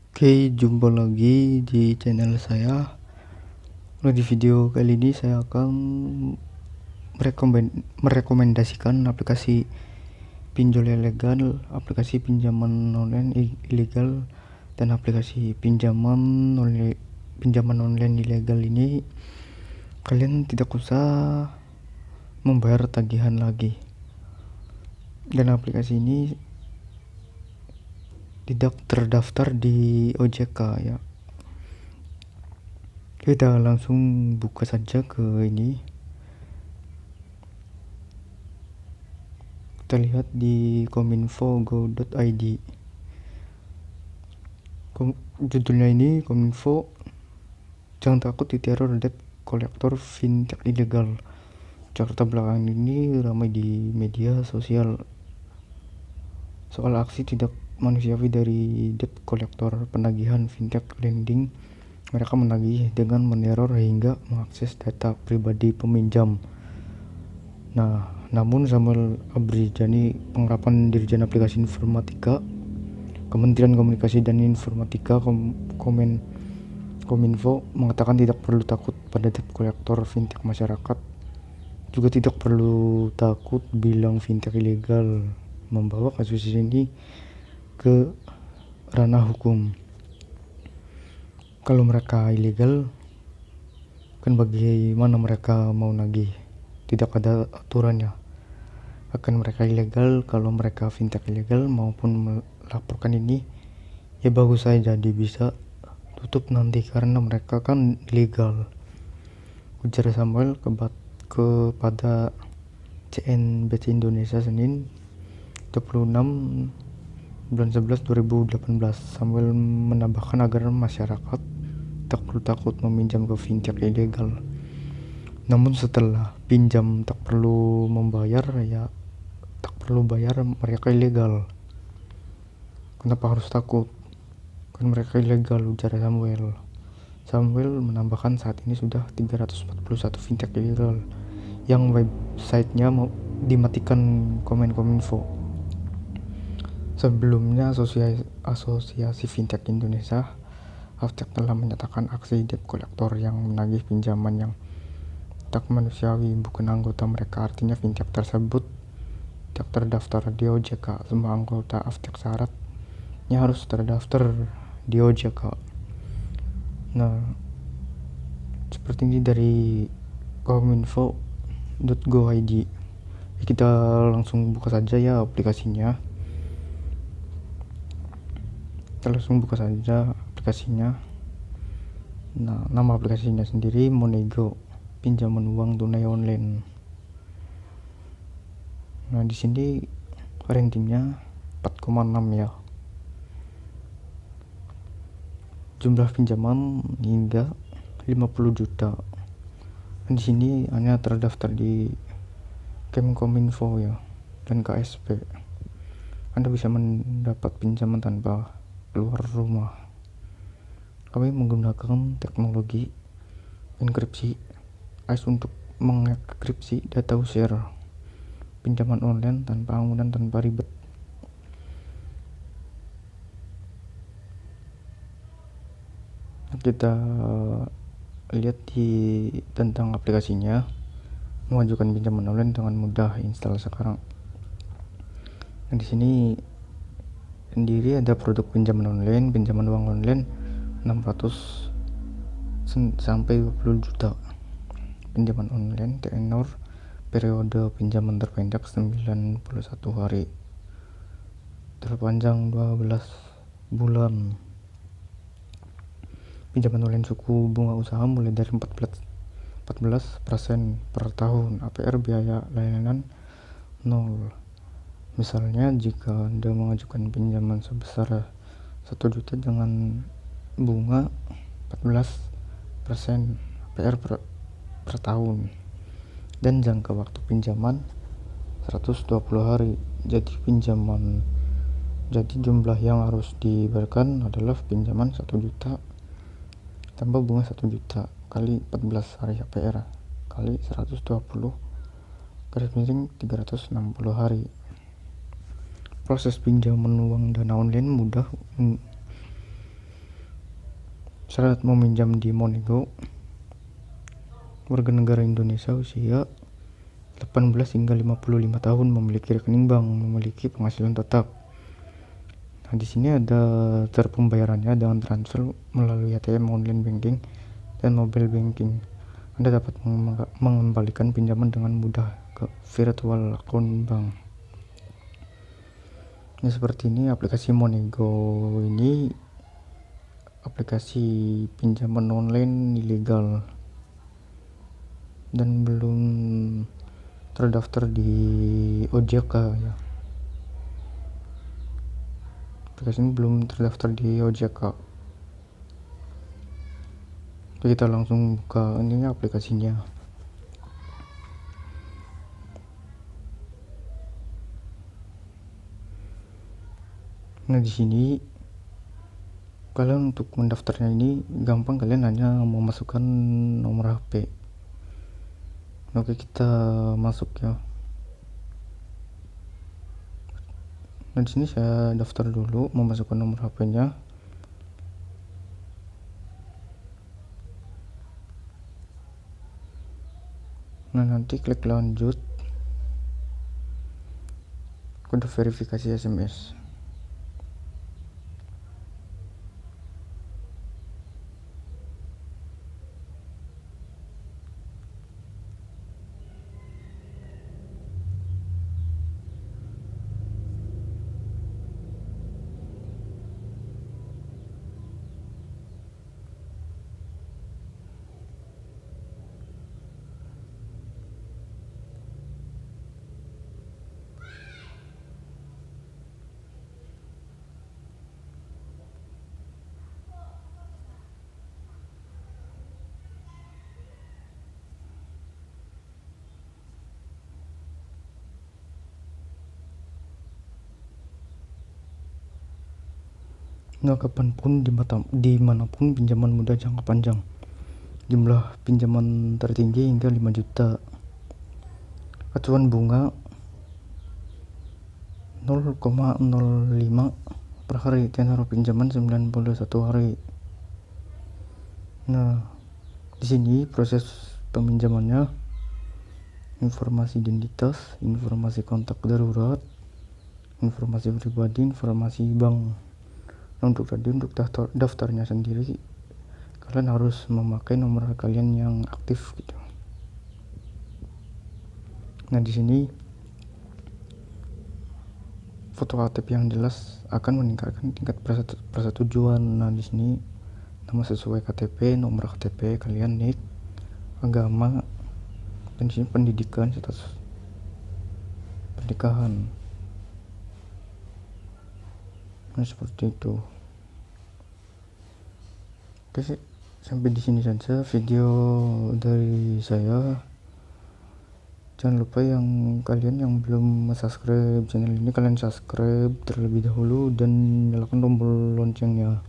Oke, jumpa lagi di channel saya. Nah, di video kali ini saya akan merekomendasikan aplikasi pinjol ilegal, aplikasi pinjaman online ilegal, dan aplikasi pinjaman online ilegal ini. Kalian tidak usah membayar tagihan lagi. Dan aplikasi ini tidak terdaftar di OJK ya. Kita langsung buka saja ke ini. Kita lihat di kominfo.go.id. Judulnya ini Kominfo, jangan takut diteror debt kolektor fintech ilegal. Jakarta belakangan ini ramai di media sosial soal aksi tidak manusiawi dari debt kolektor penagihan fintech lending. Mereka menagih dengan meneror hingga mengakses data pribadi peminjam. Nah, namun Samuel Abrijani, penerapan Dirjen Aplikasi Informatika, Kementerian Komunikasi dan Informatika Kominfo mengatakan tidak perlu takut pada debt kolektor fintech masyarakat. Juga tidak perlu takut bilang fintech ilegal, membawa kasus ini ke ranah hukum. Kalau mereka ilegal, kan bagaimana mereka mau nagih? Tidak ada aturannya. Akan mereka ilegal kalau mereka fintech ilegal maupun melaporkan ini, ya bagus saja, bisa tutup nanti karena mereka kan ilegal, ujar Samuel kepada CNBC Indonesia Senin 26 bulan 11 2018. Samuel menambahkan agar masyarakat tak perlu takut meminjam ke fintech ilegal. Namun setelah pinjam tak perlu membayar, ya tak perlu bayar, mereka ilegal. Kenapa harus takut? Kan mereka ilegal, ujar Samuel. Samuel menambahkan saat ini sudah 341 fintech ilegal yang websitenya dimatikan Kominfo. Sebelumnya Asosiasi Fintech Indonesia (Aftek) telah menyatakan aksi debt kolektor yang menagih pinjaman yang tak manusiawi bukan anggota mereka. Artinya fintech tersebut tidak terdaftar di OJK. Semua anggota Aftek syaratnya harus terdaftar di OJK. Nah, seperti ini dari kominfo.go.id. Kita langsung buka saja ya aplikasinya. Kita langsung buka saja aplikasinya. Nah, nama aplikasinya sendiri Monego, pinjaman uang tunai online. Nah, di sini ratingnya 4,6 ya. Jumlah pinjaman hingga 50 juta. Di sini hanya terdaftar di Kemkominfo ya dan KSP. Anda bisa mendapat pinjaman tanpa keluar rumah. Kami menggunakan teknologi enkripsi ICE untuk mengenkripsi data user pinjaman online tanpa amunan, tanpa ribet. Kita lihat tentang aplikasinya. Mengajukan pinjaman online dengan mudah, install sekarang. Nah, di sini sendiri ada produk pinjaman uang online 600 sampai 20 juta. Pinjaman online tenor periode pinjaman terpendek 91 hari, terpanjang 12 bulan. Pinjaman online suku bunga usaha mulai dari 14% per tahun. APR biaya layanan 0. Misalnya jika Anda mengajukan pinjaman sebesar 1 juta dengan bunga 14% APR per tahun, dan jangka waktu pinjaman 120 hari. Jadi jumlah yang harus dibayarkan adalah pinjaman 1 juta tambah bunga 1 juta kali 14 hari APR kali 120 garis miring 360 hari. Proses pinjaman uang dana online mudah Syarat meminjam di Monego: warga negara Indonesia usia 18 hingga 55 tahun, memiliki rekening bank, memiliki penghasilan tetap. Nah, di sini ada cara pembayarannya dengan transfer melalui ATM, online banking, dan mobile banking. Anda dapat mengembalikan pinjaman dengan mudah ke virtual account bank. Nah, seperti ini aplikasi Monego ini aplikasi pinjaman online ilegal dan belum terdaftar di OJK ya. Aplikasi ini belum terdaftar di OJK. Kita langsung buka ini aplikasinya. Nah, di sini kalian untuk mendaftarnya ini gampang, kalian hanya memasukkan nomor HP. Oke, kita masuk ya. Nah, di sini saya daftar dulu, memasukkan nomor HP-nya. Nah, nanti klik lanjut. Kode verifikasi SMS. Nah, kapanpun, dimanapun, pinjaman mudah jangka panjang. Jumlah pinjaman tertinggi hingga 5 juta. Acuan bunga 0,05 per hari. Tenor pinjaman 91 hari. Nah, di sini proses peminjamannya: informasi identitas, informasi kontak darurat, informasi pribadi, informasi bank. Nah, untuk daftarnya sendiri, kalian harus memakai nomor kalian yang aktif gitu. Nah, di sini foto KTP yang jelas akan meningkatkan tingkat persetujuan. Nah, di sini nama sesuai KTP, nomor KTP kalian, nik, agama, dan di sini pendidikan, status pernikahan. Nah, seperti itu. Oke, sampai di sini saja video dari saya. Jangan lupa kalian yang belum subscribe channel ini, kalian subscribe terlebih dahulu dan nyalakan tombol loncengnya.